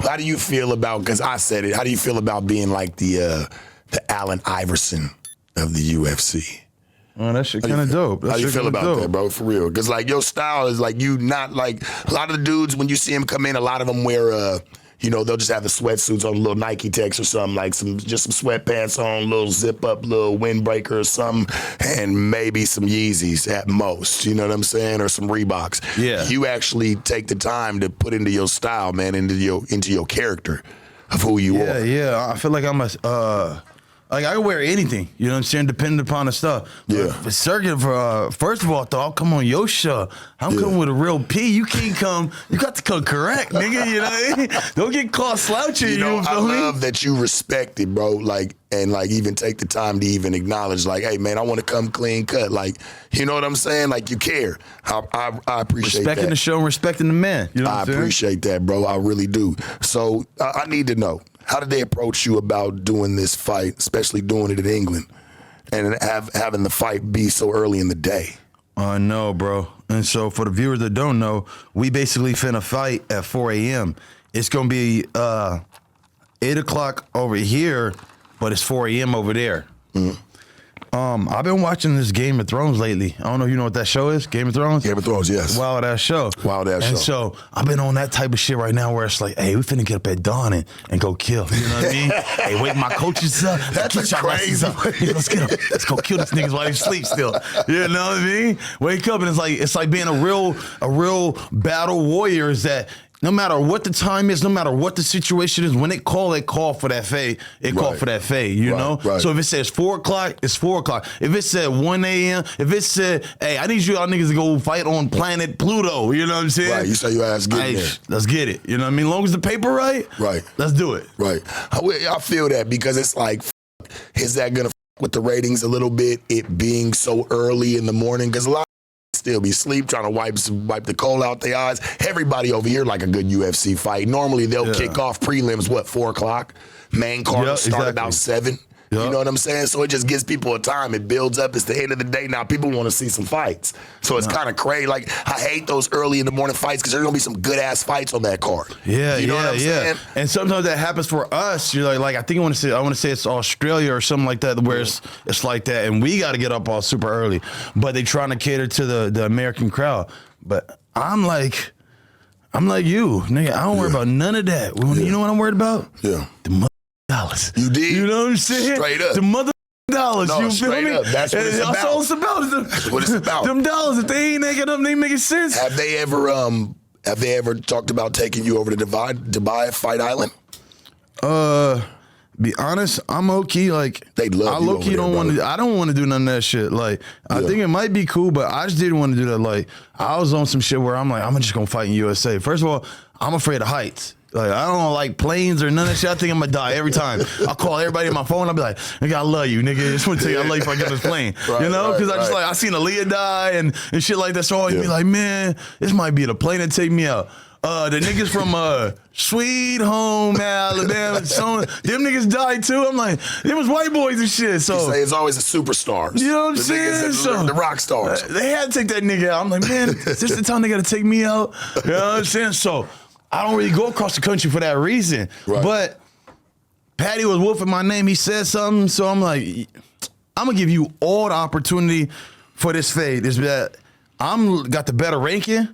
How do you feel about? Because I said it. How do you feel about being like the Allen Iverson of the UFC? Oh, that shit kind of dope. How you feel about that, bro? For real? Because like your style is like you not like a lot of the dudes when you see them come in. A lot of them wear they'll just have the sweatsuits on, a little Nike Techs or something, like some sweatpants on, little zip up, little windbreaker or something, and maybe some Yeezys at most. You know what I'm saying? Or some Reeboks. Yeah. You actually take the time to put into your style, man, into your character of who you are. Yeah. I feel like I'm like I can wear anything, you know what I'm saying, depending upon the stuff. Yeah. For circuit, first of all, I'll come on your show. I'm coming with a real P. You can't come. You got to come correct, nigga. You know what I mean? Don't get caught slouching. You know, I feel me? love that you respect it, bro. Like, and like even take the time to even acknowledge, like, hey, man, I want to come clean cut. Like, you know what I'm saying? Like, you care. I appreciate Respecting that. the show and respecting the man. You know what I'm saying? I appreciate that, bro. I really do. So I need to know, how did they approach you about doing this fight, especially doing it in England, and having the fight be so early in the day? I know, bro. And so for the viewers that don't know, we basically finna fight at 4 a.m. It's gonna be 8 o'clock over here, but it's 4 a.m. over there. Mm-hmm. I've been watching this Game of Thrones lately. I don't know if you know what that show is, Game of Thrones? Game of Thrones, yes. Wild ass show. Wild ass show. And so I've been on that type of shit right now where it's like, hey, we finna get up at dawn and go kill. You know what I mean? Hey, wake my coaches up. That's crazy. Yeah, let's get up. Let's go kill these niggas while they sleep still. You know what I mean? Wake up and it's like being a real battle warrior is that no matter what the time is, no matter what the situation is, when they call for that fade. It call for that fade, you know? Right. So if it says 4 o'clock, it's 4 o'clock. If it said 1 a.m., if it said, hey, I need you all niggas to go fight on planet Pluto, you know what I'm saying? Right, you say your ass get there. Let's get it. You know what I mean? As long as the paper right, let's do it. Right. I feel that because it's like, is that going to with the ratings a little bit, it being so early in the morning? Because a lot still be asleep, trying to wipe the coal out their eyes. Everybody over here like a good UFC fight. Normally they'll kick off prelims, 4 o'clock? Main card will start about 7. Yep. You know what I'm saying? So it just gives people a time. It builds up. It's the end of the day now. People want to see some fights. So it's kind of crazy. Like, I hate those early in the morning fights because there's going to be some good-ass fights on that card. Yeah, you know what I'm saying? And sometimes that happens for us. You're like I think I want to say it's Australia or something like that where it's like that. And we got to get up all super early. But they trying to cater to the American crowd. But I'm like you, nigga. I don't worry about none of that. You know what I'm worried about? Yeah. The dollars. You did? You know what I'm saying? Straight up. The mother dollars. No, you feel straight me? up. That's what it's about. That's all it's about. That's what it's about. Them dollars, if they ain't making up, they ain't making sense. Have they ever talked about taking you over to Dubai Fight Island? Be honest, I'm low-key, like, they love I low-key don't want to, I don't want to do none of that shit. Like, I think it might be cool, but I just didn't want to do that. Like, I was on some shit where I'm like, I'm just going to fight in USA. First of all, I'm afraid of heights. Like, I don't like planes or none of that shit. I think I'm going to die every time. I'll call everybody on my phone. I'll be like, nigga, I love you, nigga. I just want to tell you I love you if I get on this plane. You know? Because I just like, I seen Aaliyah die and shit like that. So I always be like, man, this might be the plane that take me out. The niggas from Sweet Home Alabama, them niggas died too. I'm like, them was white boys and shit. So you say it's always the superstars. You know what I'm saying? So the rock stars. They had to take that nigga out. I'm like, man, is this the time they got to take me out? You know what I'm saying? So I don't really go across the country for that reason. Right. But Paddy was wolfing my name. He said something, so I'm like, I'm gonna give you all the opportunity for this fade. Is that I'm got the better ranking.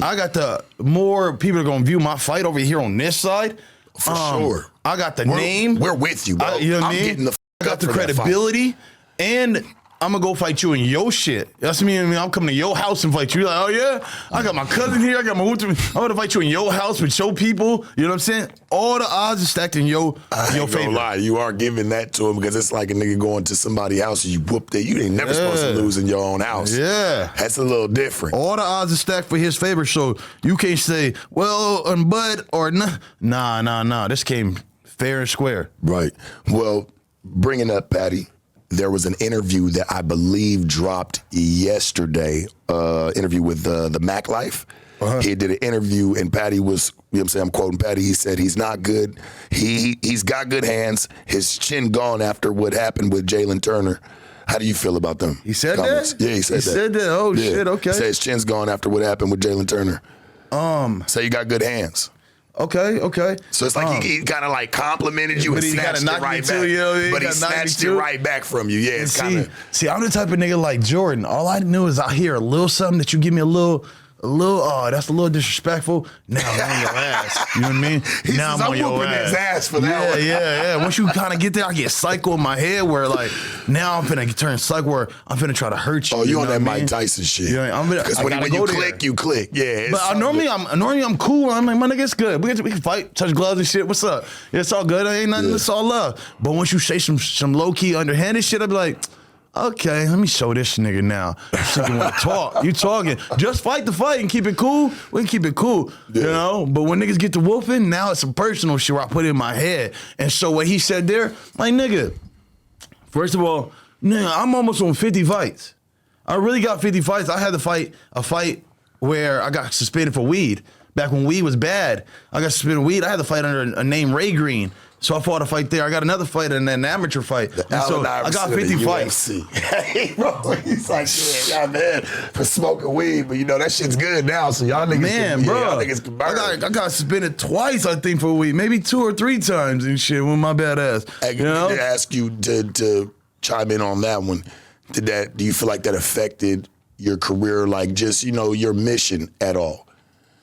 I got the more people are gonna view my fight over here on this side. For sure. I got the name. We're with you, bro. You know what I mean? Getting the I got the credibility, and I'm gonna go fight you in your shit. That's me. I mean, I'm coming to your house and fight you. You're like, oh yeah, I got my cousin here. I got my. I'm gonna fight you in your house with your people. You know what I'm saying? All the odds are stacked in your favor. I ain't gonna lie, you are giving that to him because it's like a nigga going to somebody's house and you whooped it. You ain't never supposed to lose in your own house. Yeah, that's a little different. All the odds are stacked for his favor, so you can't say, well, Bud or nah. This came fair and square. Right. Well, bringing up Paddy. There was an interview that I believe dropped yesterday, interview with the Mac Life. He did an interview and Paddy was, you know what I'm saying, I'm quoting Paddy, he said he's not good. He's got good hands. His chin gone after what happened with Jalen Turner. How do you feel about them? He said comments? that? Yeah, he said that. He said that? Oh, shit, okay. He said his chin's gone after what happened with Jalen Turner. Say you got good hands. Okay. So it's like he kind of like complimented you and snatched it right back. But he snatched it right back from you. Yeah, it's kind of. See, I'm the type of nigga like Jordan. All I knew is I hear a little something that you give me a little, that's a little disrespectful. Now I'm on your ass. You know what I mean? Now I'm on your ass. His ass for that one. Yeah. Once you kind of get there, I get psycho in my head where like, now I'm finna turn psycho where I'm finna try to hurt you. Oh, you on that Mike Tyson shit. Yeah, because when you click, you click. Yeah. But normally I'm cool. I'm like, my nigga, it's good. We can fight, touch gloves and shit. What's up? It's all good. Ain't nothing. It's all love. But once you say some low key underhanded shit, I be like, okay, let me show this nigga now. This nigga want to talk. You talking. Just fight the fight and keep it cool. We can keep it cool, you know? But when niggas get to whooping, now it's some personal shit where I put it in my head. And so what he said there, like, nigga, first of all, nigga, I'm almost on 50 fights. I really got 50 fights. I had to fight a fight where I got suspended for weed. Back when weed was bad, I got suspended for weed. I had to fight under a name Ray Green. So I fought a fight there. I got another fight and an amateur fight. So I got 50 fights. Hey, bro, he's like, yeah, man, for smoking weed, but you know that shit's good now. So y'all niggas, y'all niggas can burn. I got suspended twice, I think, for weed, maybe 2 or 3 times and shit with my bad ass. I to ask you to chime in on that one. Do you feel like that affected your career, like just your mission at all?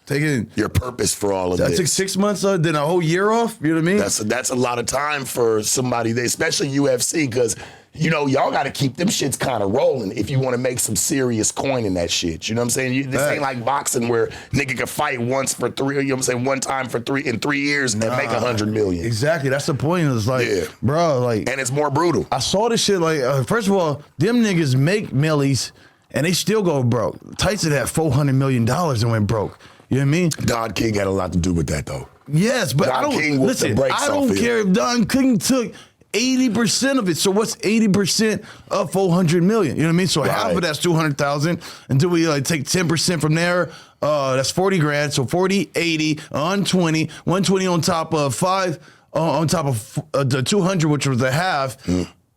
Taking your purpose for all of this. That took 6 months, then a whole year off. You know what I mean? That's a lot of time for somebody, especially UFC, because y'all got to keep them shits kind of rolling if you want to make some serious coin in that shit. You know what I'm saying? This ain't like boxing where nigga can fight once for 3. You know what I'm saying? One time for 3 years and then make $100 million. Exactly. That's the point. It's like, bro, like, and it's more brutal. I saw this shit. Like, first of all, them niggas make millies and they still go broke. Tyson had $400 million and went broke. You know what I mean? Don King had a lot to do with that, though. Yes, but I don't care if Don King took 80% of it. So what's 80% of $400 million? You know what I mean? So half of that's $200,000. And do we take 10% from there? That's 40 grand. So 40, 80, 120, 120 on top of 5, on top of the 200, which was the half.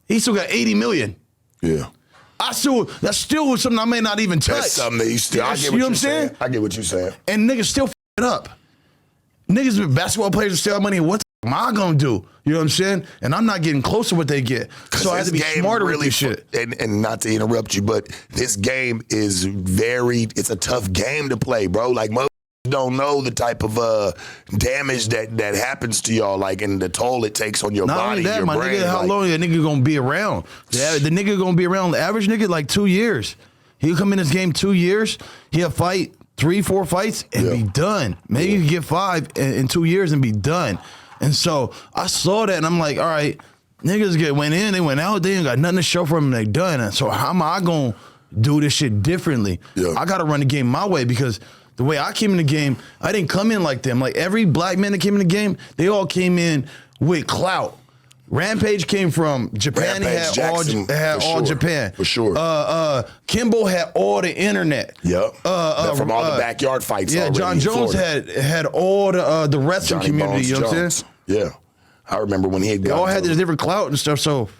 He still got 80 million. Yeah. That's still something I may not even touch. That's something that you still. I get what you're saying. I get what you're saying. And niggas still f it up. Niggas, basketball players still have money. What the f am I gonna do? You know what I'm saying? And I'm not getting close to what they get. So I have to be smarter with this shit. And not to interrupt you, but this game is it's a tough game to play, bro. Like, don't know the type of damage that happens to y'all, like, and the toll it takes on your body, your brain. Nigga, how long that nigga gonna be around? The nigga gonna be around, the average nigga, like 2 years. He'll come in this game 2 years, he'll fight 3-4 fights and be done. Maybe you can get 5 in 2 years and be done. And so I saw that and I'm like, all right, niggas went in, they went out, they ain't got nothing to show for them, they done. And so how am I gonna do this shit differently? I gotta run the game my way, because the way I came in the game, I didn't come in like them. Like every black man that came in the game, they all came in with clout. Rampage came from Japan. He had all Japan. For sure. Kimbo had all the internet. Yep. From all the backyard fights. Yeah, John Jones had all the wrestling community. You know what I'm saying? Yeah. I remember when he had all had this different clout and stuff. So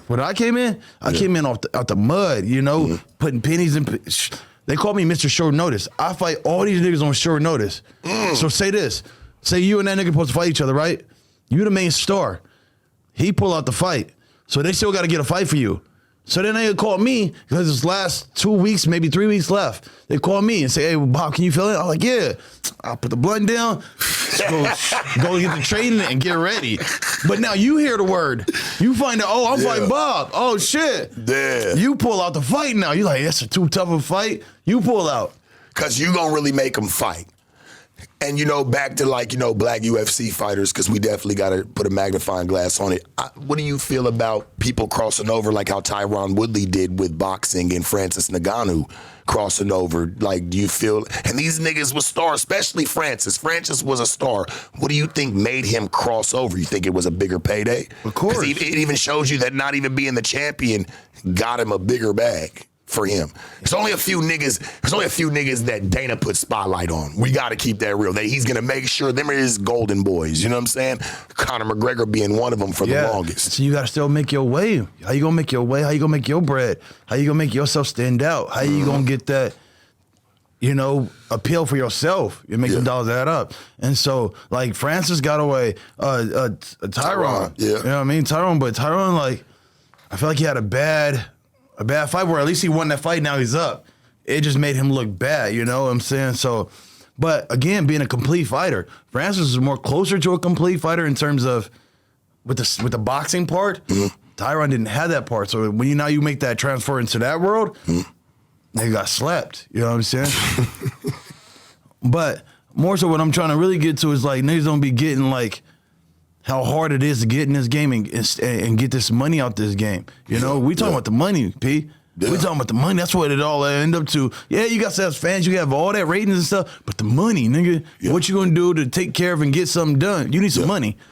when I came in, came in out the mud, putting pennies in. They call me Mr. Short Notice. I fight all these niggas on short notice. So say this. Say you and that nigga supposed to fight each other, right? You the main star. He pull out the fight. So they still got to get a fight for you. So then they call me, because it's last 2 weeks, maybe 3 weeks left. They call me and say, hey, Bob, can you feel it? I'm like, yeah. I'll put the blunt down, go get the training and get ready. But now you hear the word. You find out, I'm fighting Bob. Oh, shit. Yeah. You pull out the fight now. You're like, that's too tough a fight. You pull out. Because you going to really make them fight. And, back to black UFC fighters, because we definitely got to put a magnifying glass on it. What do you feel about people crossing over, like how Tyron Woodley did with boxing and Francis Ngannou crossing over? Like, do you feel, and these niggas were stars, especially Francis. Francis was a star. What do you think made him cross over? You think it was a bigger payday? Of course. It even shows you that not even being the champion got him a bigger bag. For him, there's only a few niggas that Dana put spotlight on. We got to keep that real. He's gonna make sure them are his golden boys. You know what I'm saying? Conor McGregor being one of them for the longest. So you got to still make your way. How you gonna make your way? How you gonna make your bread? How you gonna make yourself stand out? How you gonna get that appeal for yourself. You make the dollars add up. And so, like, Francis got away. Tyron. Yeah. You know what I mean? Tyron, like, I feel like he had a bad fight where at least he won that fight. Now he's up. It just made him look bad. You know what I'm saying? So, but again, being a complete fighter, Francis is more closer to a complete fighter in terms of with the boxing part. Mm-hmm. Tyron didn't have that part. So when you make that transfer into that world, they got slapped. You know what I'm saying? But more so what I'm trying to really get to is like niggas don't be getting like how hard it is to get in this game and get this money out this game. You know, we talking about the money, P. Yeah. We talking about the money. That's what it all end up to. Yeah, you got to have fans. You have all that ratings and stuff. But the money, nigga, what you going to do to take care of and get something done? You need some money.